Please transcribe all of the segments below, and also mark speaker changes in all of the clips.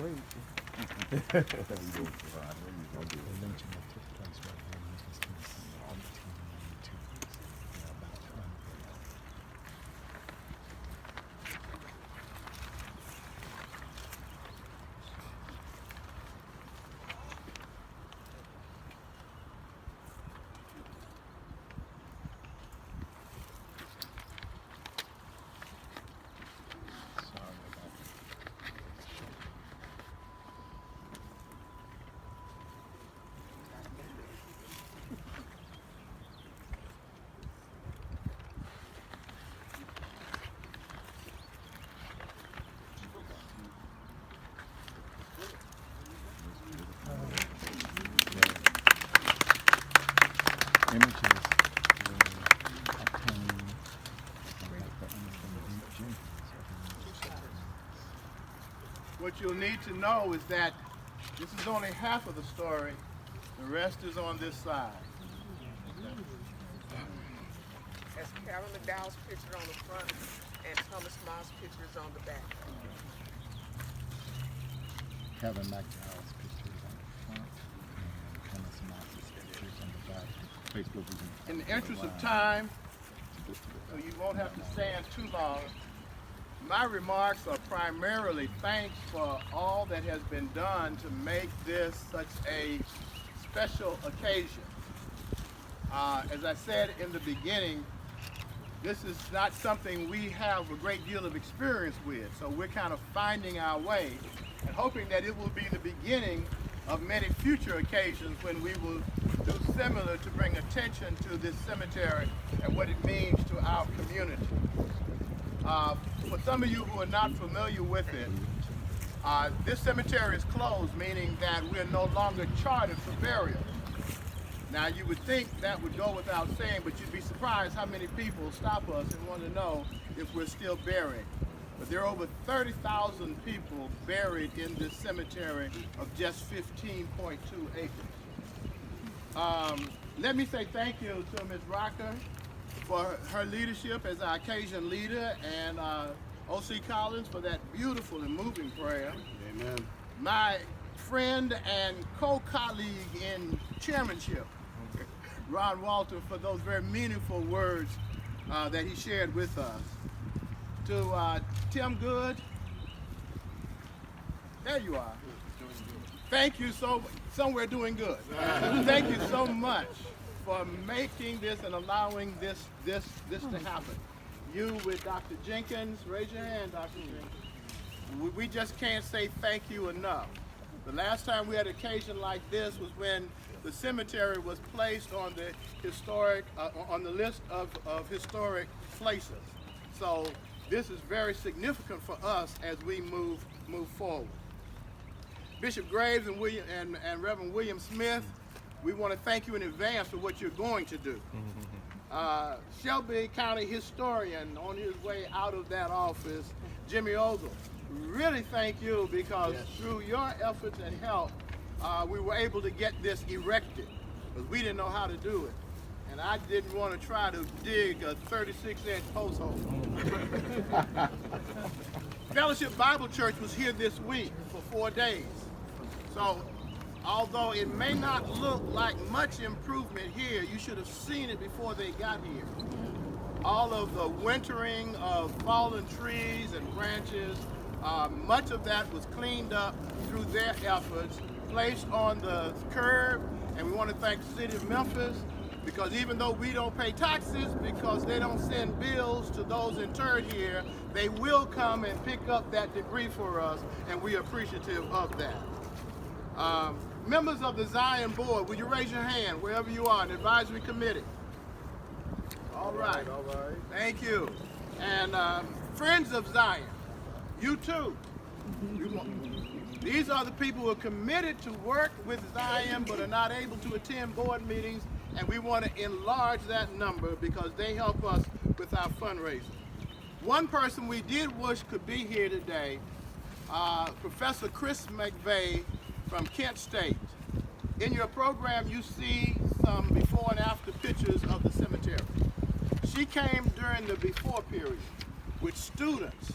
Speaker 1: great.
Speaker 2: We do it for God. What are you gonna do?
Speaker 1: The lynching that took place right here in Memphis, Tennessee, on 1892. They're about to unveil. Sorry about that. Images were obtained by Dr. Unveiling Jenkins of the
Speaker 3: What you'll need to know is that this is only half of the story. The rest is on this side.
Speaker 4: As Carol McDowell's picture on the front and Thomas Moss' picture is on the back.
Speaker 1: Kevin McDowell's pictures on the front and Thomas Moss's pictures on the back. Facebook is
Speaker 3: In the interest of time, so you won't have to stand too long, my remarks are primarily thanks for all that has been done to make this such a special occasion. As I said in the beginning, this is not something we have a great deal of experience with, so we're kind of finding our way and hoping that it will be the beginning of many future occasions when we will do similar to bring attention to this cemetery and what it means to our community. For some of you who are not familiar with it, this cemetery is closed, meaning that we're no longer chartered for burial. Now you would think that would go without saying, but you'd be surprised how many people stop us and want to know if we're still burying. But there are over 30,000 people buried in this cemetery of just 15.2 acres. Let me say thank you to Ms. Rocker for her leadership as our occasion leader, and O.C. Collins for that beautiful and moving prayer.
Speaker 2: Amen.
Speaker 3: My friend and co-colleague in chairmanship, Ron Walter, for those very meaningful words that he shared with us. To Tim Good, there you are. Thank you somewhere doing good. Thank you so much for making this and allowing this to happen. You with Dr. Jenkins, raise your hand, Dr. Jenkins. We just can't say thank you enough. The last time we had an occasion like this was when the cemetery was placed on the historic, on the list of historic places. So this is very significant for us as we move forward. Bishop Graves and Reverend William Smith, we want to thank you in advance for what you're going to do. Shelby County historian on his way out of that office, Jimmy Ogle, really thank you because through your efforts and help, we were able to get this erected because we didn't know how to do it. And I didn't want to try to dig a 36-inch post hole. Fellowship Bible Church was here this week for 4 days. So although it may not look like much improvement here, you should have seen it before they got here. All of the wintering of fallen trees and branches, much of that was cleaned up through their efforts, placed on the curb, and we want to thank the city of Memphis because even though we don't pay taxes because they don't send bills to those interred here, they will come and pick up that debris for us, and we're appreciative of that. Members of the Zion Board, will you raise your hand wherever you are, an advisory committee? All right. Thank you. And Friends of Zion, you too. These are the people who are committed to work with Zion but are not able to attend board meetings, and we want to enlarge that number because they help us with our fundraising. One person we did wish could be here today, Professor Chris McVeigh from Kent State. In your program, you see some before and after pictures of the cemetery. She came during the before period with students,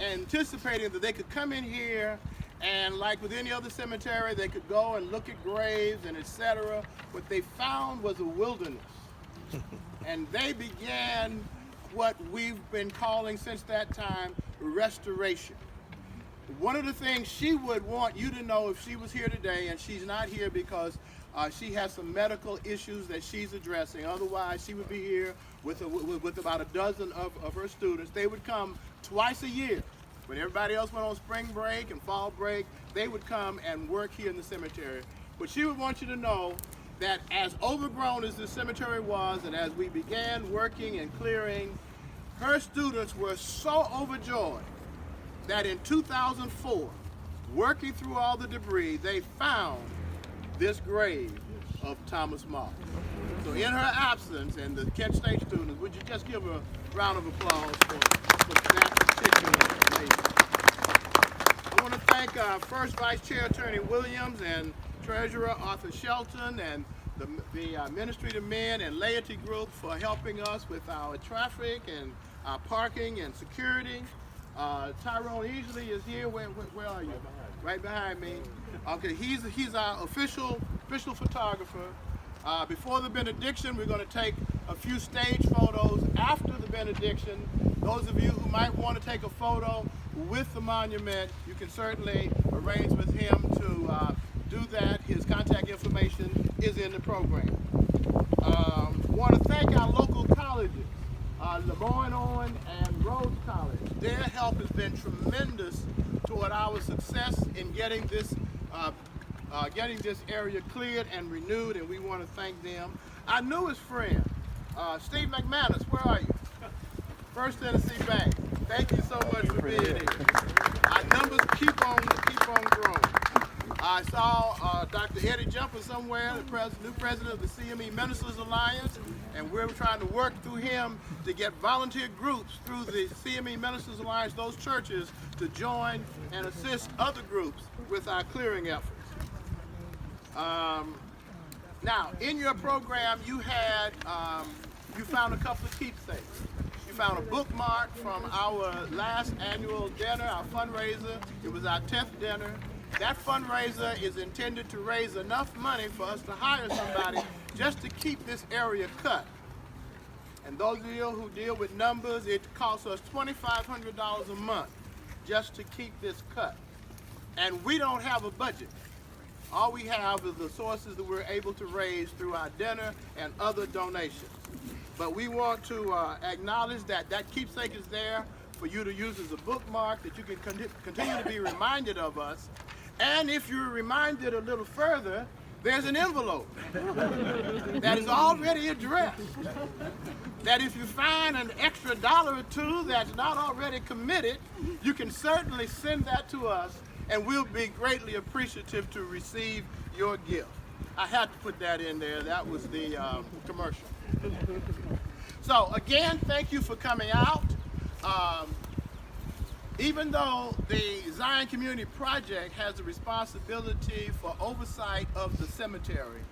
Speaker 3: anticipating that they could come in here And like with any other cemetery, they could go and look at graves and etc. What they found was a wilderness. And they began what we've been calling since that time restoration. One of the things she would want you to know if she was here today, and she's not here because she has some medical issues that she's addressing. Otherwise, she would be here with about a dozen of her students. They would come twice a year. When everybody else went on spring break and fall break, they would come and work here in the cemetery. But she would want you to know that as overgrown as this cemetery was, and as we began working and clearing, her students were so overjoyed that in 2004, working through all the debris, they found this grave of Thomas Moss. So in her absence, and the Kent State students, would you just give a round of applause for that particular lady? I want to thank First Vice Chair Attorney Williams and Treasurer Arthur Shelton and the Ministry to Men and Laity Group for helping us with our traffic and our parking and security. Tyrone Easley is here. Where are you? Right behind me. Okay, he's our official photographer. Before the benediction, we're going to take a few stage photos. After the benediction, those of you who might want to take a photo with the monument, you can certainly arrange with him to do that. His contact information is in the program. I want to thank our local colleges, LeMoyne Owen and Rhodes College. Their help has been tremendous toward our success in getting this area cleared and renewed, and we want to thank them. Our newest friend, Steve McManus, where are you? First Tennessee Bank. Thank you so much for being here. Our numbers keep on growing. I saw Dr. Eddie Jumper somewhere, the new president of the CME Ministers Alliance, and we're trying to work through him to get volunteer groups through the CME Ministers Alliance, those churches, to join and assist other groups with our clearing efforts. Now, in your program, you found a couple of keepsakes. You found a bookmark from our last annual dinner, our fundraiser. It was our 10th dinner. That fundraiser is intended to raise enough money for us to hire somebody just to keep this area cut. And those of you who deal with numbers, it costs us $2,500 a month just to keep this cut. And we don't have a budget. All we have is the sources that we're able to raise through our dinner and other donations. But we want to acknowledge that that keepsake is there for you to use as a bookmark, that you can continue to be reminded of us. And if you're reminded a little further, there's an envelope that is already addressed. That if you find an extra $1 or $2 that's not already committed, you can certainly send that to us, and we'll be greatly appreciative to receive your gift. I had to put that in there. That was the commercial. So again, thank you for coming out. Even though the Zion Community Project has the responsibility for oversight of the cemetery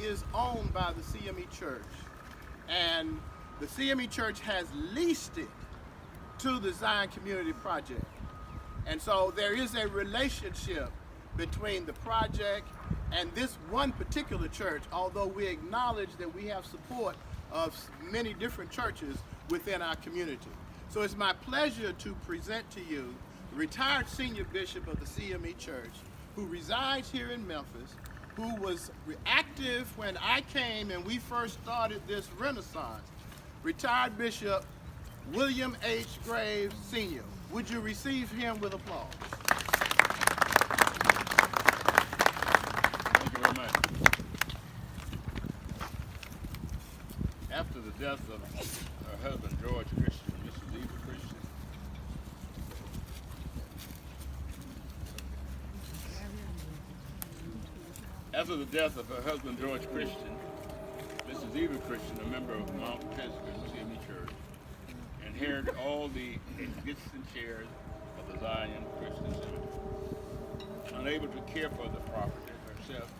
Speaker 3: is owned by the CME Church. And the CME Church has leased it to the Zion Community Project. And so there is a relationship between the project and this one particular church, although we acknowledge that we have support of many different churches within our community. So it's my pleasure to present to you the retired senior bishop of the CME Church, who resides here in Memphis, who was active when I came and we first started this renaissance, retired Bishop William H. Graves, Sr. Would you receive him with applause?
Speaker 2: Thank you very much. After the death of her husband, George Christian, Mrs. Eva Christian, after the death of her husband, George Christian, Mrs. Eva Christian, a member of Mount Pisgah CME Church, inherited all the gifts and shares of the Zion Christian Cemetery. Unable to care for the property herself,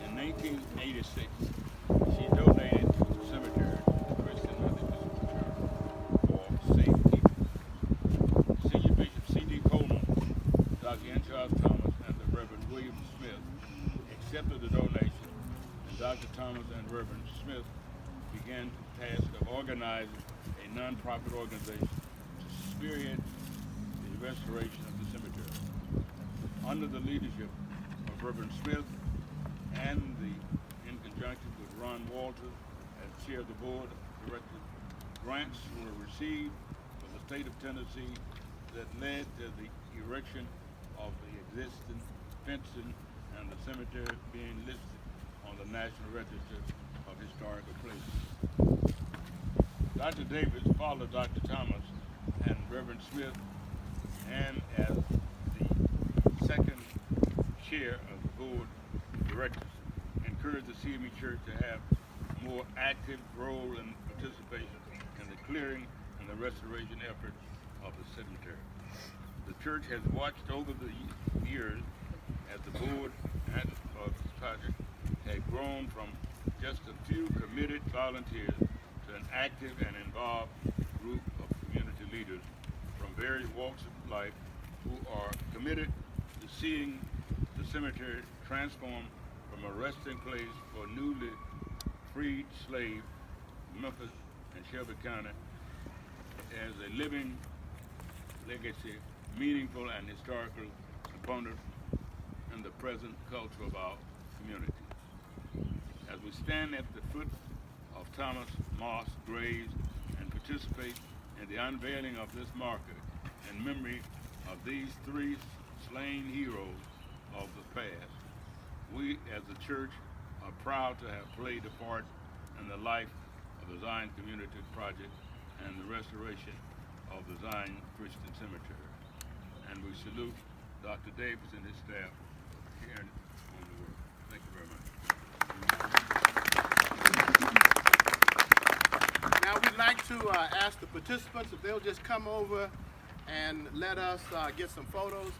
Speaker 2: in 1986, she donated to the cemetery the Christian Methodist Church for safekeeping. Senior Bishop C.D. Coleman, Dr. Smith accepted the donation, and Dr. Thomas and Reverend Smith began the task of organizing a non-profit organization to spearhead the restoration of the cemetery. Under the leadership of Reverend Smith and in conjunction with Ron Walters as chair of the board of directors, grants were received from the state of Tennessee that led to the erection of the existing fencing and the cemetery being listed on the National Register of Historical Places. Dr. Davis followed Dr. Thomas and Reverend Smith, and as the second chair of the board of directors, encouraged the CME Church to have more active role and participation in the clearing and the restoration efforts of the cemetery. The church has watched over the years as the board and of this project had grown from just a few committed volunteers to an active and involved group of community leaders from various walks of life who are committed to seeing the cemetery transformed from a resting place for newly freed slaves, Memphis and Shelby County, as a living legacy, meaningful and historical component in the present culture of our community. As we stand at the foot of Thomas Moss graves and participate in the unveiling of this marker in memory of these three slain heroes of the past, we as a church are proud to have played a part in the life of the Zion Community Project and the restoration of the Zion Christian Cemetery. And we salute Dr. Davis and his staff for sharing on the work. Thank you very much.
Speaker 3: Now we'd like to ask the participants if they'll just come over and let us get some photos.